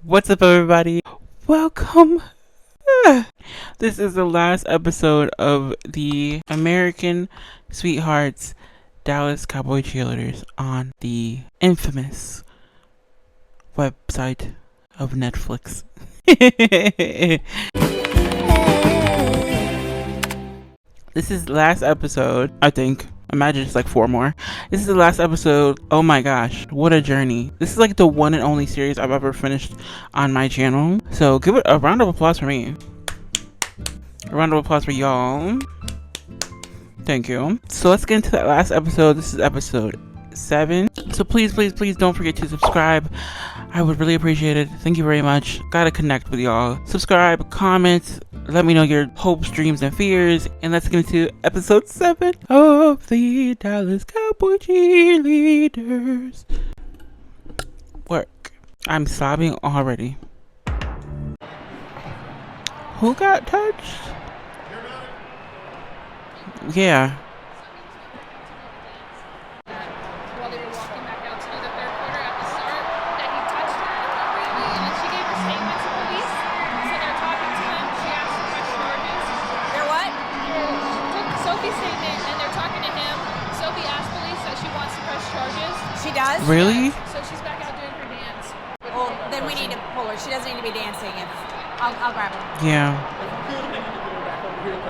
What's up, everybody? Welcome. This is the last episode of the American Sweethearts Dallas Cowboy Cheerleaders on the infamous website of Netflix. This is the last episode, I think. Imagine it's like 4 more. This is the last episode. Oh my gosh, what a journey. This is like the one and only series I've ever finished on my channel. So give it a round of applause for me. A round of applause for y'all. Thank you. So let's get into that last episode. This is episode 7. So please don't forget to subscribe. I would really appreciate it. Thank you very much. Gotta connect with y'all. Subscribe, comment, let me know your hopes, dreams, and fears. And let's get into episode 7 of the Dallas Cowboy Cheerleaders. Work. I'm sobbing already. Who got touched? Yeah. While they were walking back out to do the third quarter at the start, that he touched her inappropriately, and then she gave a statement to police. So they're talking to him. She asked to press charges. They're what? She took Sophie's statement, and they're talking to him. Sophie asked police that she wants to press charges. She does? Really? So she's back out doing her dance. Well, then we need to pull her. She doesn't need to be dancing. I'll grab her. Yeah.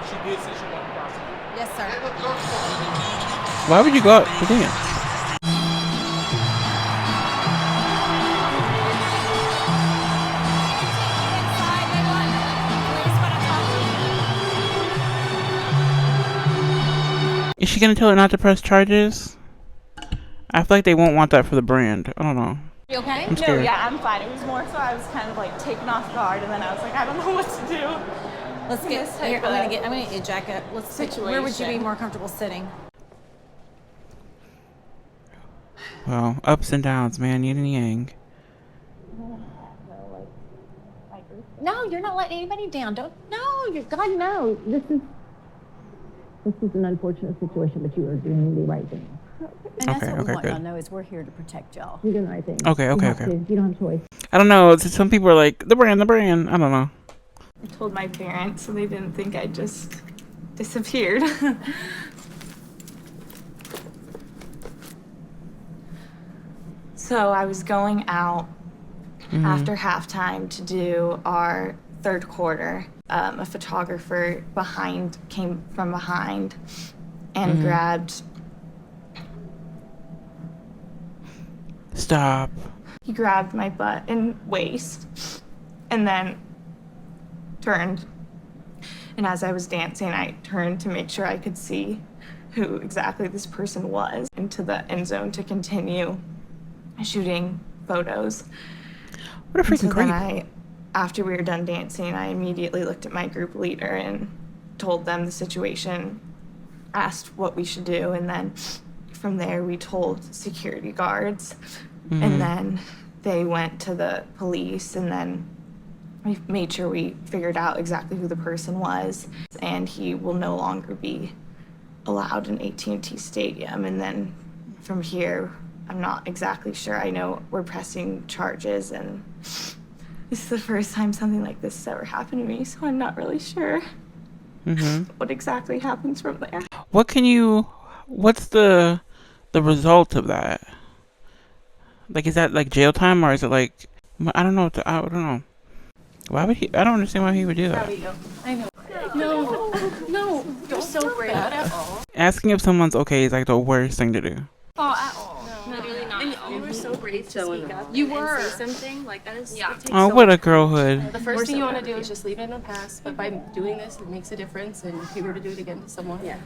She did say she wanted to prosecute. Yes, sir. Why would you go out to dance? Is she gonna tell her not to press charges? I feel like they won't want that for the brand. I don't know. You okay? I'm scared. No, yeah, I'm fine. It was more so I was kind of like taken off guard, and then I was like, I don't know what to do. Let's get This here. type I'm of gonna get a jacket. Let's sit. Where would you be situation. more comfortable sitting? Well, ups and downs, man. Yin and yang. No, you're not letting anybody down. Don't. No, you're God. No. This is an unfortunate situation, but you are doing the right thing. And that's Okay, what we okay, want y'all good. to know is we're here to protect y'all. You're doing the right thing. Okay. You have to. You don't have a choice. I don't know. Some people are like, the brand. I don't know. I told my parents, so they didn't think I just disappeared. So I was going out after halftime to do our third quarter. A photographer came from behind and grabbed. Stop. He grabbed my butt and waist, and then turned. And as I was dancing, I turned to make sure I could see who exactly this person was into the end zone to continue shooting photos. What a freaking So then creep. after we were done dancing, I immediately looked at my group leader and told them the situation, asked what we should do, and then from there we told security guards, and then they went to the police, and then we made sure we figured out exactly who the person was, and he will no longer be allowed in AT&T Stadium. And then from here, I'm not exactly sure. I know we're pressing charges, and this is the first time something like this has ever happened to me, so I'm not really sure what exactly happens from there. What's the result of that? Like, is that like jail time, or is it like, I don't know. I don't know. Why would he? I don't understand why he would do that. I know. No, you're so brave. Asking if someone's okay is like the worst thing to do. Literally not. And you were so brave to speak up. You were. And say something like that is. Yeah. Oh, what a girlhood. The first thing you want to do is just leave it in the past. But by doing this, it makes a difference. And if you were to do it again to someone, yeah,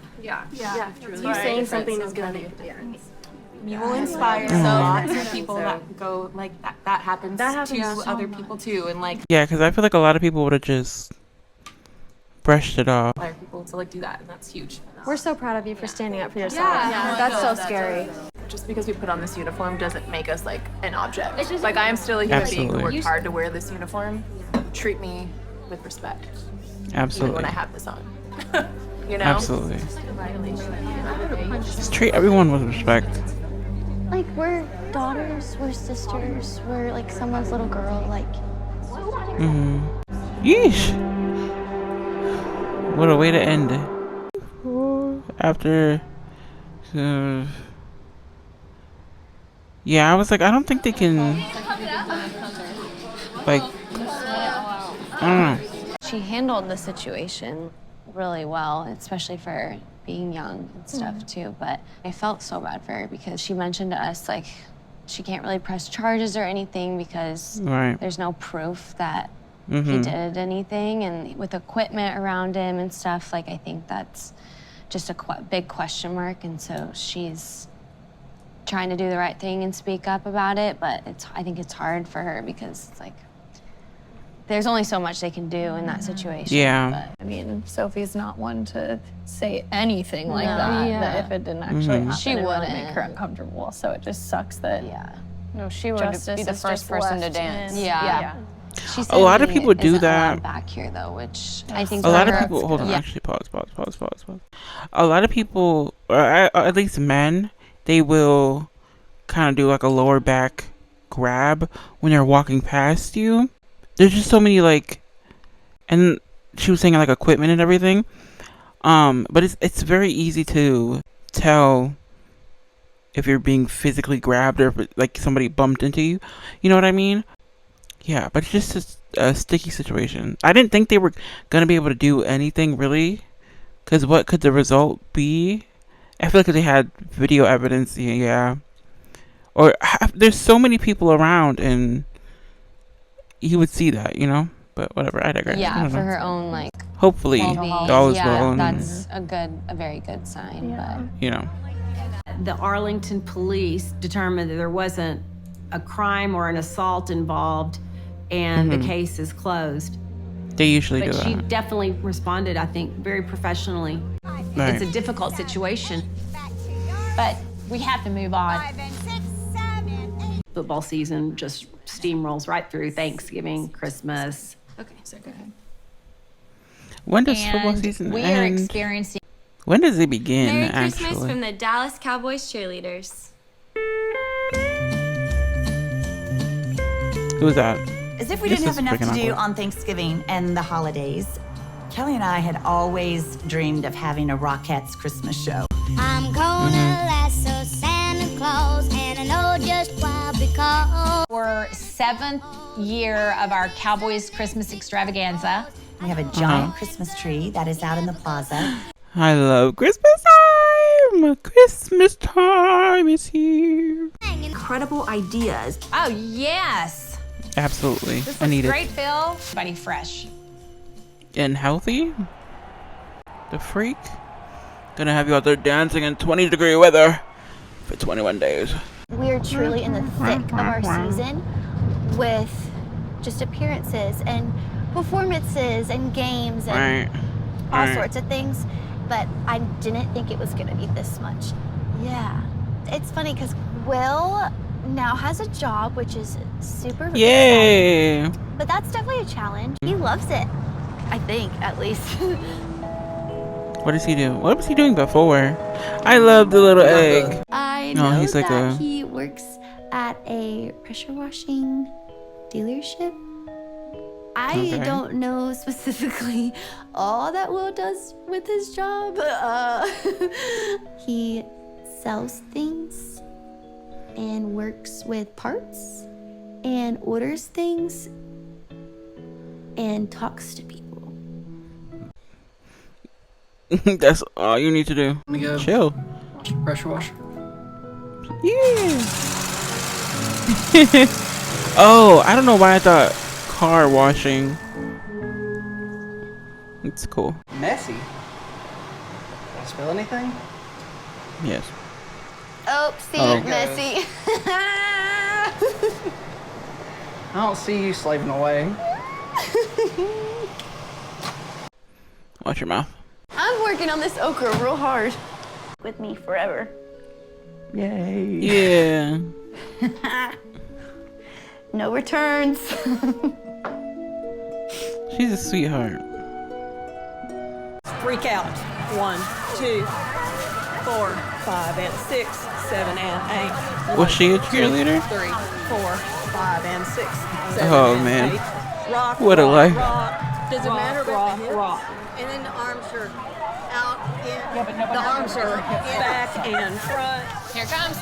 truly. You saying something is gonna make a difference. You will inspire lots of people that go like that. That happens to other people too, and like Yeah, because I feel like a lot of people would have just brushed it off. other people to like do that, and that's huge. We're so proud of you for standing up for yourself. Yeah. That's so scary. Just because we put on this uniform doesn't make us like an object. Like I am still a human being who Absolutely. worked hard to wear this uniform. Treat me with respect, even Absolutely. when I have this on. You know? Absolutely. Just treat everyone with respect. Like, we're daughters, we're sisters, we're like someone's little girl. Like, Yeesh. What a way to end it. After yeah, I was like, I don't think they can, like, I don't know. She handled the situation really well, especially for being young and stuff too. But I felt so bad for her because she mentioned to us, like, she can't really press charges or anything because there's no proof that he did anything. And with equipment around him and stuff, like, I think that's just a big question mark. And so she's trying to do the right thing and speak up about it. But I think it's hard for her because it's like, there's only so much they can do in that situation. Yeah. But, I mean, Sophie's not one to say anything like that if it didn't actually happen. She it wouldn't would make her uncomfortable. So it just sucks that No, she would be the first person to dance. Yeah. A lot of people do that. Back here though, which I think a lot of people. Hold on, actually, pause. A lot of people, or at least men, they will kind of do like a lower back grab when they're walking past you. There's just so many, like, and she was saying like equipment and everything. But it's very easy to tell if you're being physically grabbed or if, like, somebody bumped into you. You know what I mean? Yeah, but it's just a sticky situation. I didn't think they were gonna be able to do anything really, because what could the result be? I feel like if they had video evidence, or there's so many people around and you would see that, you know. But whatever, I digress. Yeah, for her own, like, hopefully all is well. That's a very good sign. But you know, the Arlington police determined that there wasn't a crime or an assault involved, and the case is closed. They usually do But that. she definitely responded, I think, very professionally. Right. It's a difficult situation, but we have to move on. Football season just steamrolls right through Thanksgiving, Christmas. Okay, so go ahead. When does football season we end? are experiencing. When does it begin? Merry actually, Christmas from the Dallas Cowboy Cheerleaders. Who's that? As if we This didn't is have enough to freaking do awkward. on Thanksgiving and the holidays, Kelly and I had always dreamed of having a Rockettes Christmas show. I'm gonna lasso Santa Claus, and I know just why, because We're 7th year of our Cowboys Christmas extravaganza. We have a giant Christmas tree that is out in the plaza. I love Christmas time. Christmas time is here. Incredible ideas. Oh, yes. Absolutely, This I looks need great, Phil. Buddy fresh. it. And healthy. The freak. Gonna have you out there dancing in 20-degree weather for 21 days. We're truly in the thick of our season with just appearances and performances and games and all sorts of things. But I didn't think it was going to be this much. Yeah. It's funny because Will now has a job, which is super Yay! exciting. But that's definitely a challenge. He loves it. I think, at least. What does he do? What was he doing before? I love the little egg. I No, know he's like that a- he works at a pressure washing dealership. I don't know specifically all that Will does with his job. He sells things and works with parts and orders things and talks to people. That's all you need to do. Let me go. Chill. Pressure washer. Yeah. Oh, I don't know why I thought car washing. It's cool. Messy. Did I spill anything? Yes. Oopsie, Oh. messy. I don't see you slaving away. Watch your mouth. I'm working on this okra real hard. With me forever. Yay. Yeah. No returns. She's a sweetheart. Freak out. 1, 2, 4, 5, and 6, 7, and 8. Was she a cheerleader? 3, 4, 5, and 6, 7, Oh, and man. 8. rock, What a life. rock. Does it matter about the hips? rock. And then the arms are out in. Yeah, but the arms are back and front. Here it comes.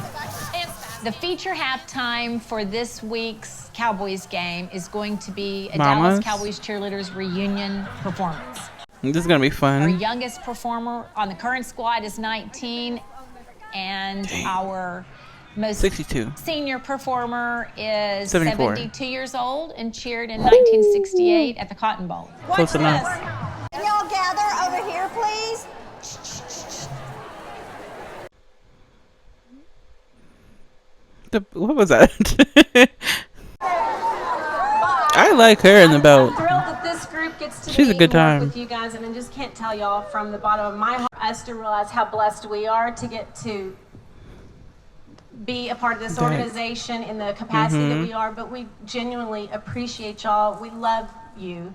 The feature halftime for this week's Cowboys game is going to be a Mamas? Dallas Cowboys Cheerleaders reunion performance. This is gonna be Our fun. youngest performer on the current squad is 19, and our most 62. senior performer is 74. 72 years old and cheered in 1968 at the Cotton Bowl. Close enough. Can y'all gather over here, please? What was that? I like her in the belt. I'm thrilled that this group gets to She's a be good and work time. with you guys, and I just can't tell y'all from the bottom of my heart us to realize how blessed we are to get to be a part of this Right. organization in the capacity that Mhm. we are. But we genuinely appreciate y'all. We love you.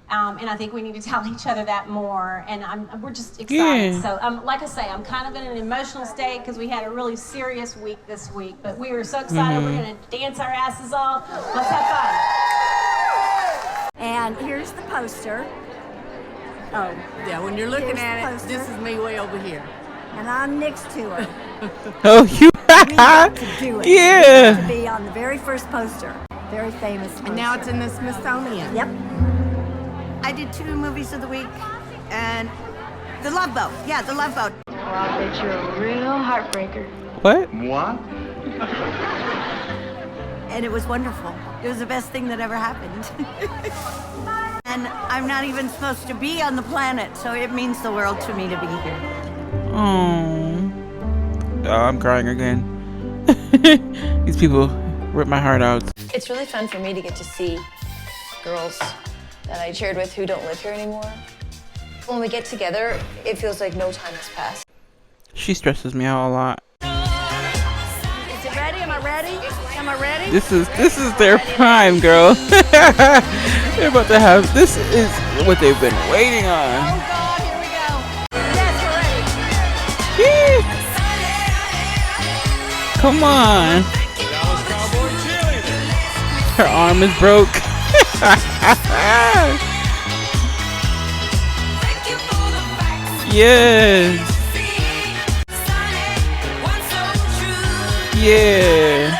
And I think we need to tell each other that more. And we're just excited. Yeah. So, like I say, I'm kind of in an emotional state because we had a really serious week this week. But we are so excited. We're going to dance our asses off. Let's have fun. And here's the poster. Oh, yeah, when you're looking Here's the at it, poster. this is me way over here. And I'm next to her. Oh, you. We got to do it. Yeah. To be on the very first poster. Very famous poster. And now it's in the Smithsonian. Yep. I did 2 movies of the week, and The Love Boat. Yeah, The Love Boat. Well, I bet you're a real heartbreaker. What? What? And it was wonderful. It was the best thing that ever happened. And I'm not even supposed to be on the planet, so it means the world to me to be here. Oh, I'm crying again. These people rip my heart out. It's really fun for me to get to see girls that I cheered with who don't live here anymore. When we get together, it feels like no time has passed. She stresses me out a lot. Is it ready? Am I ready? Am I ready? This is their prime, girl. They're about to have. This is what they've been waiting on. Oh God, here we go. Yes, we're ready. Come on. Her arm is broke. Yes. Yeah.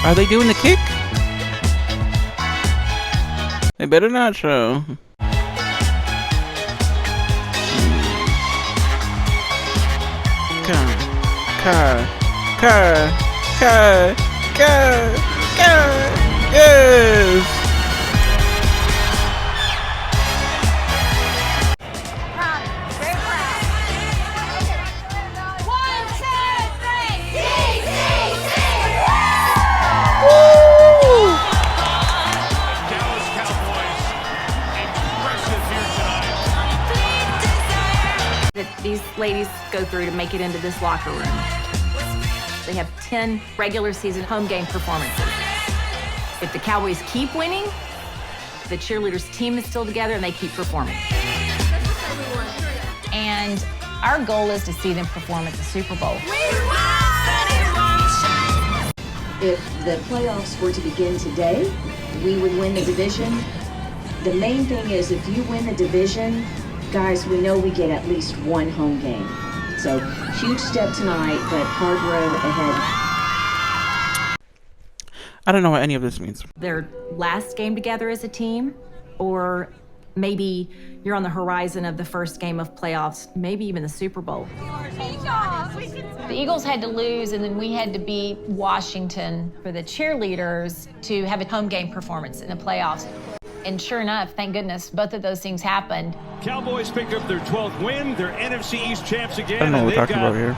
Are they doing the kick? They better not show. Yes. Proud. Very proud. 1, 2, 3. That these ladies go through to make it into this locker room. They have 10 regular season home game performances. If the Cowboys keep winning, the cheerleaders team is still together and they keep performing. And our goal is to see them perform at the Super Bowl. If the playoffs were to begin today, we would win the division. The main thing is if you win the division, guys, we know we get at least one home game. So huge step tonight, but hard road ahead. I don't know what any of this means. Their last game together as a team, or maybe you're on the horizon of the first game of playoffs, maybe even the Super Bowl. The Eagles had to lose, and then we had to beat Washington for the cheerleaders to have a home game performance in the playoffs. And sure enough, thank goodness, both of those things happened. Cowboys pick up their 12th win. They're NFC East champs again. I don't know what we're talking about here.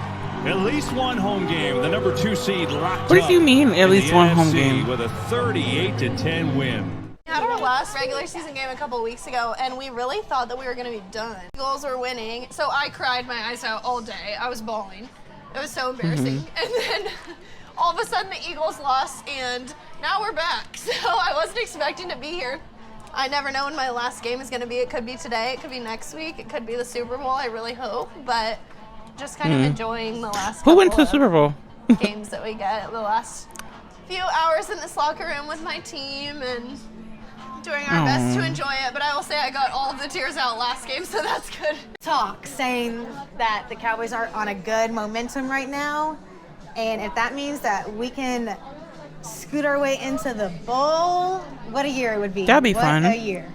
At least one home game. The number 2 seed locked What up do you mean, at in least the one home NFC game? with a 38-10 win. We had our last regular season game a couple of weeks ago, and we really thought that we were going to be done. Eagles were winning, so I cried my eyes out all day. I was bawling. It was so embarrassing. And then all of a sudden the Eagles lost, and now we're back. So I wasn't expecting to be here. I never know when my last game is going to be. It could be today, it could be next week, it could be the Super Bowl, I really hope. But just kind of enjoying the last Who went to the couple Super Bowl? games that we get the last few hours in this locker room with my team and doing our best to enjoy it. But I will say I got all of the tears out last game, so that's good. Talk saying that the Cowboys are on a good momentum right now, and if that means that we can scoot our way into the bowl, what a year it would be. That'd be fun. What a year.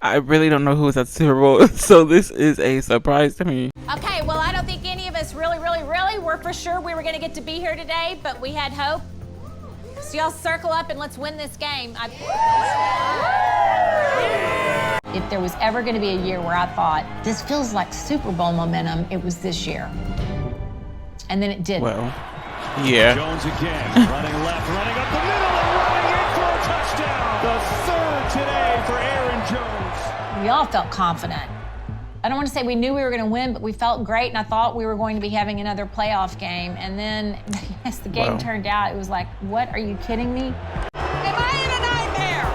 I really don't know who was at the Super Bowl, so this is a surprise to me. Okay, well, I don't think any of us really were for sure we were going to get to be here today, but we had hope. So y'all circle up and let's win this game. If there was ever going to be a year where I thought, this feels like Super Bowl momentum, it was this year. And then it didn't. Well, yeah. Jones again, running left, running up the middle, and running in for a touchdown. The third today for Aaron Jones. We all felt confident. I don't want to say we knew we were going to win, but we felt great, and I thought we were going to be having another playoff game. And then, as the game turned out, it was like, what? Are you kidding me? Am I in a nightmare?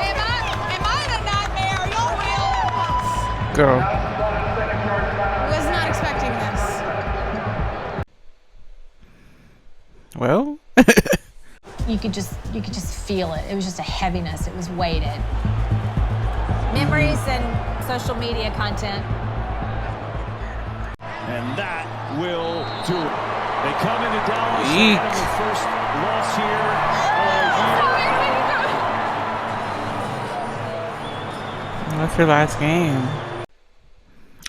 Am I in a nightmare? Y'all will. Girl. Was not expecting this. Well. You could just feel it. It was just a heaviness. It was weighted. Memories and social media content. And that will do it. They come into Dallas Eek. and the first loss here all year. That's her last game.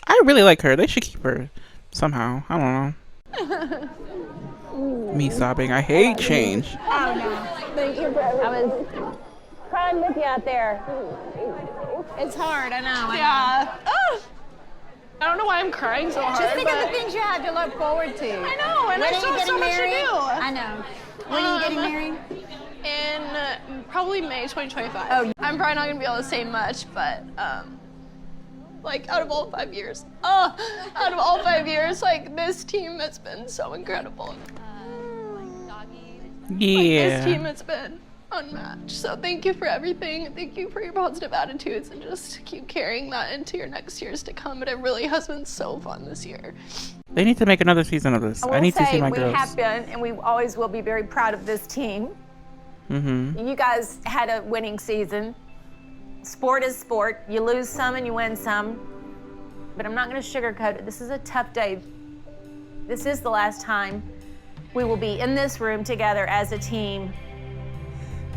I really like her. They should keep her somehow. I don't know. Me sobbing. I hate change. Oh, no. Thank you, Brother. I was crying with you out there. It's hard, I know. Yeah. I don't know why I'm crying so hard. Just think of the things you have to look forward to. I know, and I still have so much to do. I know. When are you getting married? In probably May 2025. Oh. I'm probably not going to be able to say much, but like out of all 5 years, like this team has been so incredible. Yeah. This team has been unmatched. So thank you for everything. Thank you for your positive attitudes and just keep carrying that into your next years to come. But it really has been so fun this year. They need to make another season of this. I need to see my girls. We have been, and we always will be very proud of this team. You guys had a winning season. Sport is sport. You lose some and you win some. But I'm not going to sugarcoat it. This is a tough day. This is the last time we will be in this room together as a team.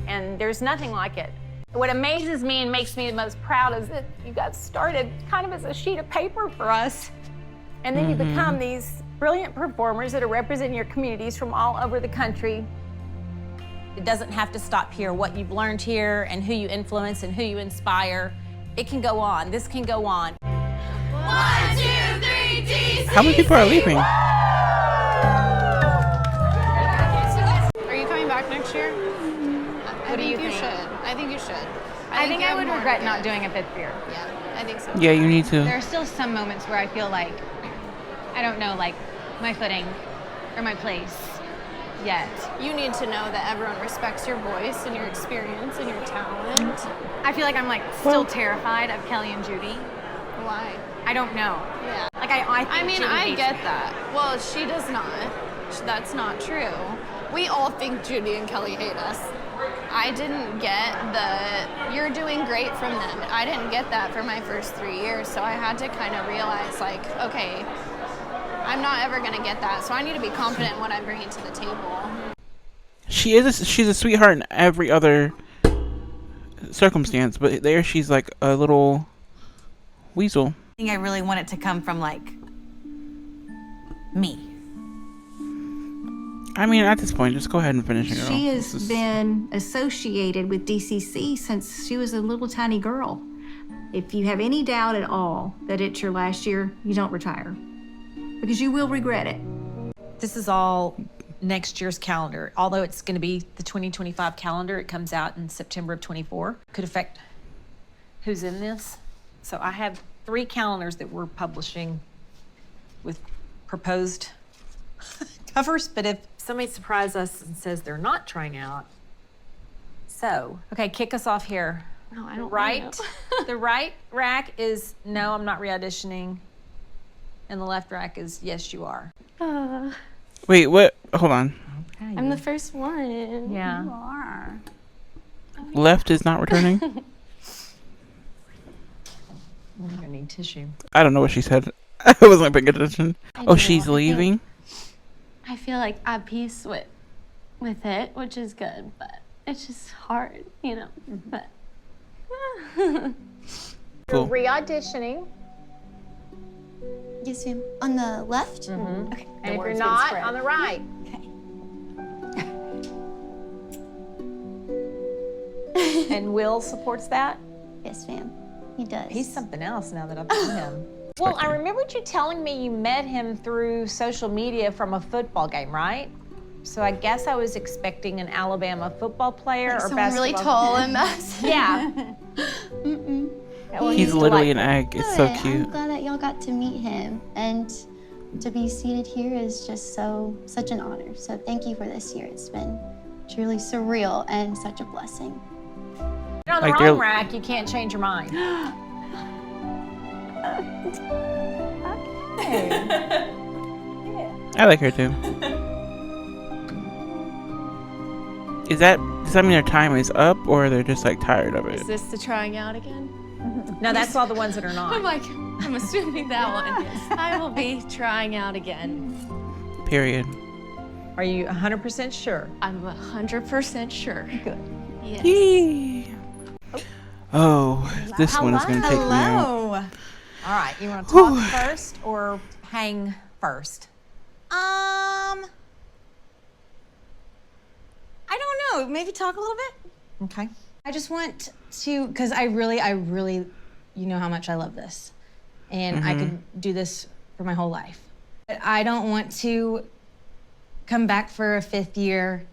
And there's nothing like it. What amazes me and makes me the most proud is that you guys started kind of as a sheet of paper for us. And then you become these brilliant performers that are representing your communities from all over the country. It doesn't have to stop here. What you've learned here and who you influence and who you inspire, it can go on. This can go on. 1, 2, 3, DC. How many people are leaving? Are you coming back next year? What do you think? I think you should. I think I would regret not doing a 5th year. Yeah, I think so. Yeah, you need to. There are still some moments where I feel like, I don't know, like my footing or my place yet. You need to know that everyone respects your voice and your experience and your talent. I feel like I'm like still terrified of Kelly and Judy. Why? I don't know. Yeah. Like I mean, Judy I hates get me. that. Well, she does not. That's not true. We all think Judy and Kelly hate us. I didn't get the, you're doing great from them. I didn't get that for my first 3 years, so I had to kind of realize, like, okay, I'm not ever going to get that, so I need to be confident in what I'm bringing to the table. She's a sweetheart in every other circumstance, but there she's like a little weasel. I think I really want it to come from, like, me. I mean, at this point, just go ahead and finish it. Girl. She has been associated with DCC since she was a little tiny girl. If you have any doubt at all that it's your last year, you don't retire, because you will regret it. This is all next year's calendar. Although it's going to be the 2025 calendar, it comes out in September of 24. Could affect who's in this. So I have 3 calendars that we're publishing with proposed covers, but if somebody surprises us and says they're not trying out. So, okay, kick us off here. No, I don't Right, the right rack is, no, I'm not re-auditioning. And the left rack is yes, you are. Wait, what? Hold on. Okay, I'm the first one. Yeah. You are. Left is not returning? We're going to need tissue. I don't know what she said. I wasn't paying attention. Oh, she's leaving? I feel like at peace with it, which is good, but it's just hard, you know. But You're re-auditioning. Yes, ma'am. On the left? Mm-hmm. Okay. And if you're not, on the right. Okay. And Will supports that? Yes, ma'am. He does. He's something else now that I've seen him. Well, I remembered you telling me you met him through social media from a football game, right? So I guess I was expecting an Alabama football player or someone basketball. really tall and massive. Yeah. Well, He's literally an egg. It's so Good. cute. I'm glad that y'all got to meet him, and to be seated here is just such an honor. So thank you for this year. It's been truly surreal and such a blessing. You're on the wrong rack. You can't change your mind. I like her too. Does that mean their time is up, or they're just like tired of it? Is this the trying out again? No, that's all the ones that are not. I'm assuming that one. I will be trying out again. Period. Are you 100% sure? I'm 100% sure. Good. Yes. Yee. Oh, this one is going to take me out. All right, you want to talk first or hang first? I don't know. Maybe talk a little bit. Okay. I just want to, because I really, you know how much I love this. And I could do this for my whole life. But I don't want to come back for a 5th year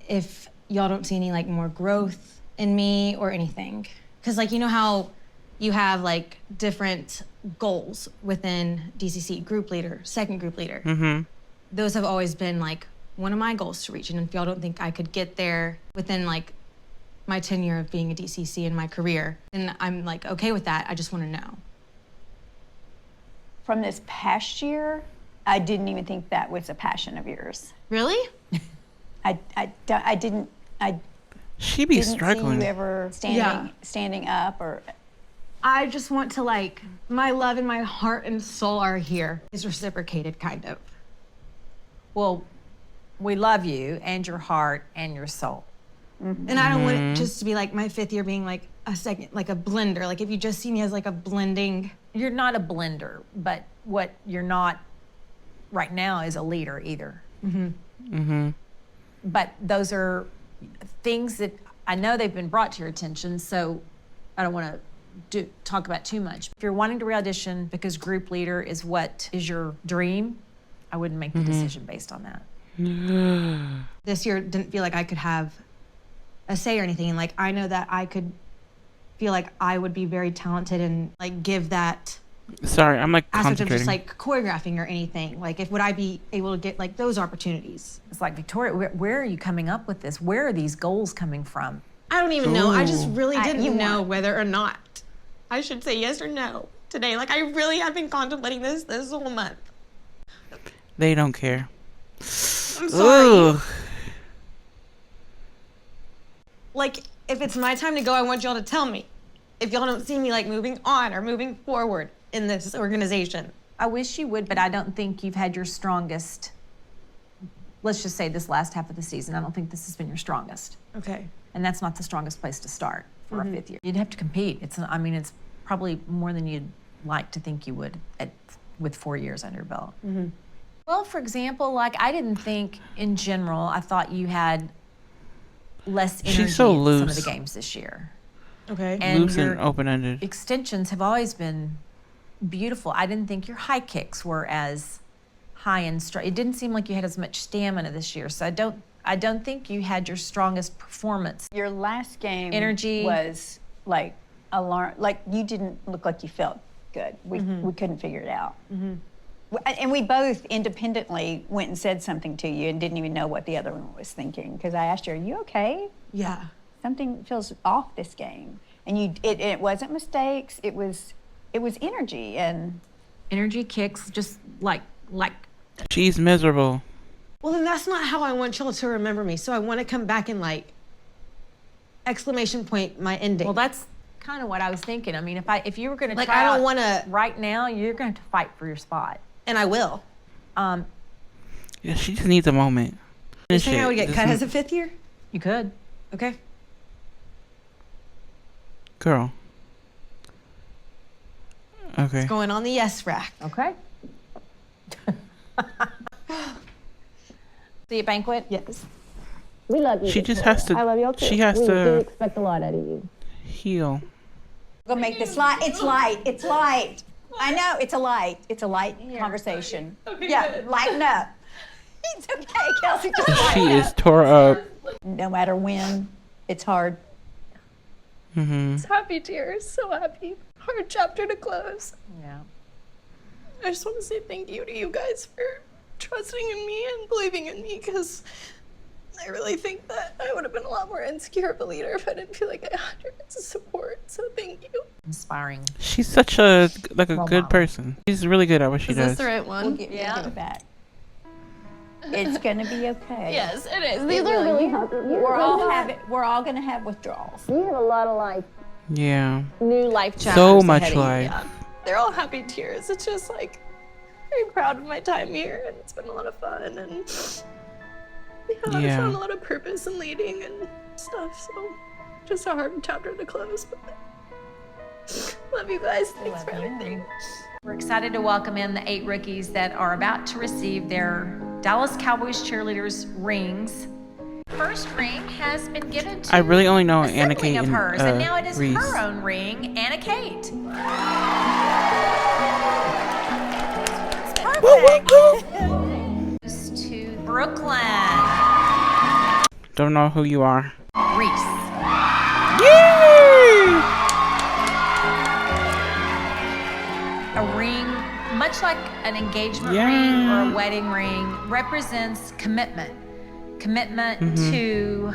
if y'all don't see any like more growth in me or anything. Because like, you know how you have like different goals within DCC, group leader, second group leader. Mm-hmm. Those have always been like one of my goals to reach. And if y'all don't think I could get there within like my tenure of being a DCC in my career, then I'm like, okay with that. I just want to know. From this past year, I didn't even think that was a passion of yours. Really? I didn't She be struggling. see you ever standing up or. I just want to like, my love and my heart and soul are here. It's reciprocated, kind of. Well, we love you and your heart and your soul. And I don't want it just to be like my 5th year being like a second, like a blender. Like if you just see me as like a blending. You're not a blender, but what you're not right now is a leader either. But those are things that I know they've been brought to your attention, so I don't want to talk about too much. If you're wanting to re-audition because group leader is what is your dream, I wouldn't make the decision based on that. This year didn't feel like I could have a say or anything. And like, I know that I could feel like I would be very talented and like give that Sorry, I'm like aspect of concentrating. just like choreographing or anything. Like would I be able to get like those opportunities? It's like, Victoria, where are you coming up with this? Where are these goals coming from? I don't even know. I just Ooh. really didn't know whether or not I should say yes or no today. Like I really have been contemplating this whole month. They don't care. I'm sorry. Ugh. Like, if it's my time to go, I want y'all to tell me. If y'all don't see me like moving on or moving forward in this organization. I wish you would, but I don't think you've had your strongest, let's just say this last half of the season, I don't think this has been your strongest. Okay. And that's not the strongest place to start for a 5th year. You'd have to compete. It's probably more than you'd like to think you would with 4 years under your belt. Well, for example, like I didn't think in general, I thought you had less energy She's so in loose. some of the games this year. Okay. And Loose your and open-ended. extensions have always been beautiful. I didn't think your high kicks were as high and straight. It didn't seem like you had as much stamina this year. So I don't think you had your strongest performance. Your last game Energy was like alarm. Like you didn't look like you felt good. We couldn't figure it out. And we both independently went and said something to you and didn't even know what the other one was thinking. Because I asked her, "Are you okay? Yeah. Something feels off this game." And it wasn't mistakes. It was energy. And energy kicks, just like. She's miserable. Well, then that's not how I want y'all to remember me. So I want to come back and like, exclamation point, my ending. Well, that's kind of what I was thinking. I mean, if you were going to like, try I don't out want to. right now, you're going to fight for your spot. And I will. Yeah, she just needs a moment. You think I would get cut as a 5th year? You could. Okay. Girl. Okay. It's going on the yes rack. Okay. The banquet? Yes. We love you. She just has to. I love y'all too. She has we to do expect a lot out of you. heal. We're gonna make this light. It's light. It's light. I know it's a light. It's a light conversation. Yeah, lighten up. It's okay, Kelsey. Just She lighten is up. tore up. No matter when, it's hard. Mm-hmm. Happy tears, so happy. Hard chapter to close. Yeah. I just want to say thank you to you guys for trusting in me and believing in me, because I really think that I would have been a lot more insecure of a leader if I didn't feel like I had your guys' support. So thank you. Inspiring. She's such a good person. She's really good at what she Is does. this the right one? We'll give it back. It's gonna be okay. Yes, it is. These are really We're all gonna have withdrawals. You have a lot of life. Yeah. new life chapters. So much ahead of you. life. Yeah. They're all happy tears. It's just like very proud of my time here, and it's been a lot of fun, and I found a lot of purpose in leading and stuff. So just a hard chapter to close, but love you guys. Thanks for everything. We're excited to welcome in the 8 rookies that are about to receive their Dallas Cowboys cheerleaders rings. First ring has been given to I really only know a Anna sibling Kate of and hers, and now it is Reese. her own ring, Anna Kate. Perfect. To Brooklyn. Don't know who you are. Reese. Yay! A ring, much like an engagement ring or a wedding ring, represents commitment. Commitment to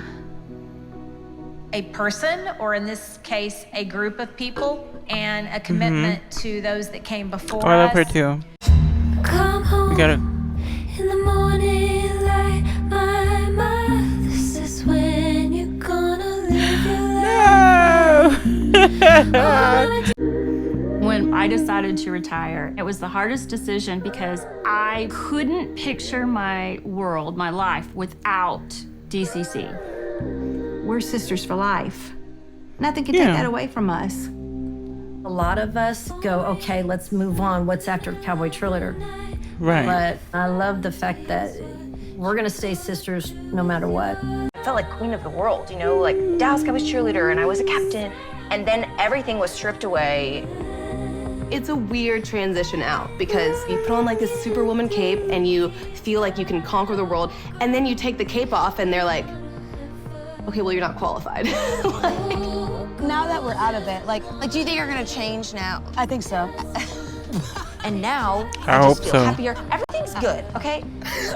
a person, or in this case, a group of people, and a commitment to those that came before Oh, I love her us. too. Come home We gotta. in the morning light, my mother. This is when you're gonna live your life. When I decided to retire, it was the hardest decision because I couldn't picture my world, my life, without DCC. We're sisters for life. Nothing can take that away from us. A lot of us go, okay, let's move on. What's after Cowboy Cheerleader? Right. But I love the fact that we're gonna stay sisters no matter what. I felt like queen of the world, you know, like Dallas Cowboys cheerleader, and I was a captain, and then everything was stripped away. It's a weird transition out because you put on like this superwoman cape and you feel like you can conquer the world, and then you take the cape off and they're like, okay, well, you're not qualified. Now that we're out of it, like, do you think you're gonna change now? I think so. And now I just hope feel so. happier. Everything's good, okay?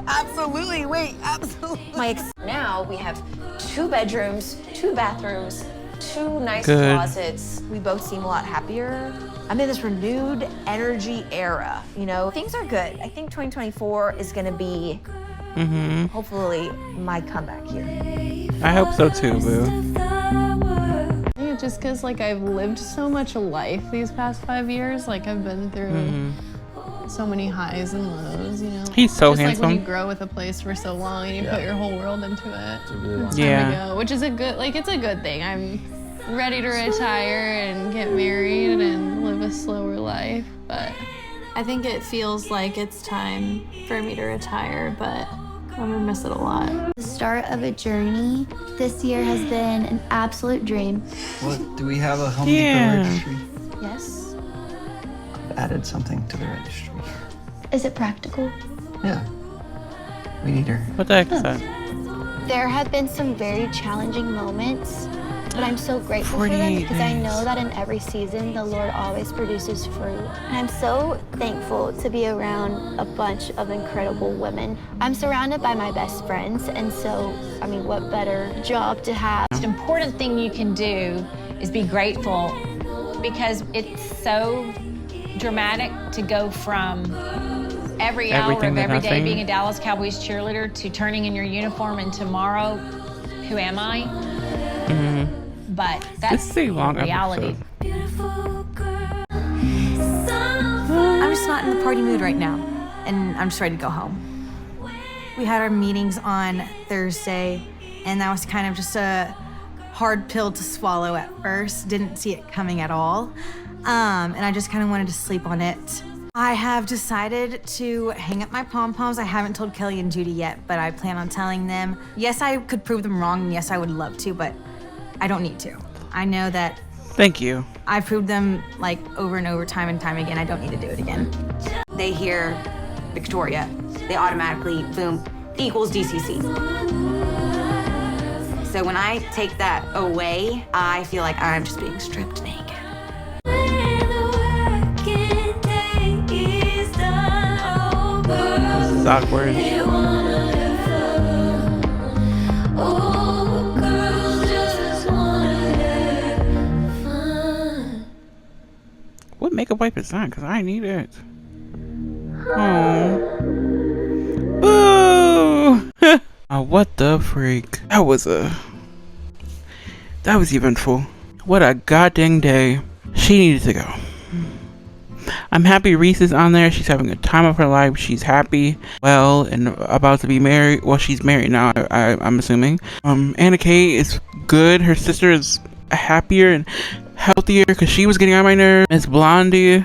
Absolutely. Wait, absolutely. Now we have 2 bedrooms, 2 bathrooms, 2 nice Good. closets. We both seem a lot happier. I'm in this renewed energy era, you know? Things are good. I think 2024 is gonna be, hopefully, my comeback here. I hope so too, boo. Yeah, just because like I've lived so much life these past 5 years, like I've been through so many highs and lows, you know. He's so just handsome. Like when you grow with a place for so long and you put your whole world into it. It's time Yeah. to go, which is a good, like it's a good thing. I'm ready to retire and get married and live a slower life, but I think it feels like it's time for me to retire, but I'm gonna miss it a lot. The start of a journey this year has been an absolute dream. What, do we have a Home Depot registry? Yes. I've added something to the registry. Is it practical? Yeah. We need her. What the heck is that? There have been some very challenging moments, but I'm so grateful for them 48 because I days. know that in every season, the Lord always produces fruit. And I'm so thankful to be around a bunch of incredible women. I'm surrounded by my best friends, and so, I mean, what better job to have? The most important thing you can do is be grateful, because it's so dramatic to go from every hour of every day being a Dallas Cowboys cheerleader to turning in your uniform and tomorrow, who am I? But that's a long reality. I'm just not in the party mood right now, and I'm just ready to go home. We had our meetings on Thursday, and that was kind of just a hard pill to swallow at first. Didn't see it coming at all, and I just kind of wanted to sleep on it. I have decided to hang up my pom-poms. I haven't told Kelly and Judy yet, but I plan on telling them. Yes, I could prove them wrong, and yes, I would love to, but I don't need to. I know that. Thank you. I proved them like over and over, time and time again. I don't need to do it again. They hear Victoria, they automatically, boom, equals DCC. So when I take that away, I feel like I'm just being stripped naked. This is awkward. What makeup wipe is that? Because I need it. Oh. Boo! Oh, what the freak? That was eventful. What a goddamn day. She needed to go. I'm happy Reese is on there. She's having a time of her life. She's happy, well, and about to be married. Well, she's married now, I'm assuming. Anna Kay is good. Her sister is happier and healthier because she was getting on my nerves. Miss Blondie.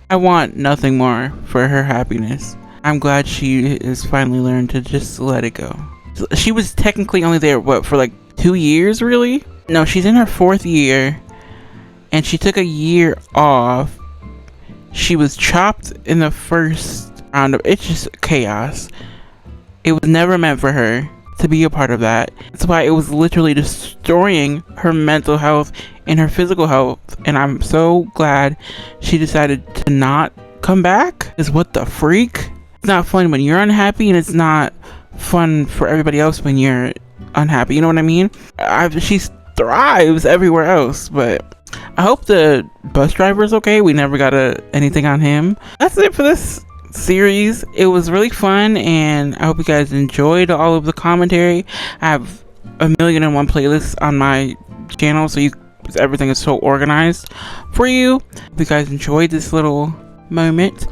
I want nothing more for her happiness. I'm glad she has finally learned to just let it go. She was technically only there, what, for like 2 years, really? No, she's in her 4th year. And she took a year off. She was chopped in the first round of, it's just chaos. It was never meant for her to be a part of that. That's why it was literally destroying her mental health and her physical health. And I'm so glad she decided to not come back. Because what the freak? It's not fun when you're unhappy, and it's not fun for everybody else when you're unhappy. You know what I mean? She thrives everywhere else, but I hope the bus driver is okay. We never got anything on him. That's it for this series. It was really fun, and I hope you guys enjoyed all of the commentary. I have 1,000,001 playlists on my channel, so everything is so organized for you. Hope you guys enjoyed this little moment.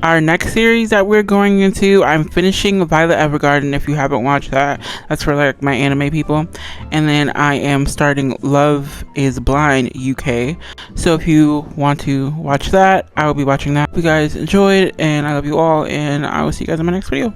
Our next series that we're going into, I'm finishing Violet Evergarden. If you haven't watched that, that's for like my anime people. And then I am starting Love is Blind UK. So if you want to watch that, I will be watching that. Hope you guys enjoyed, and I love you all, and I will see you guys in my next video.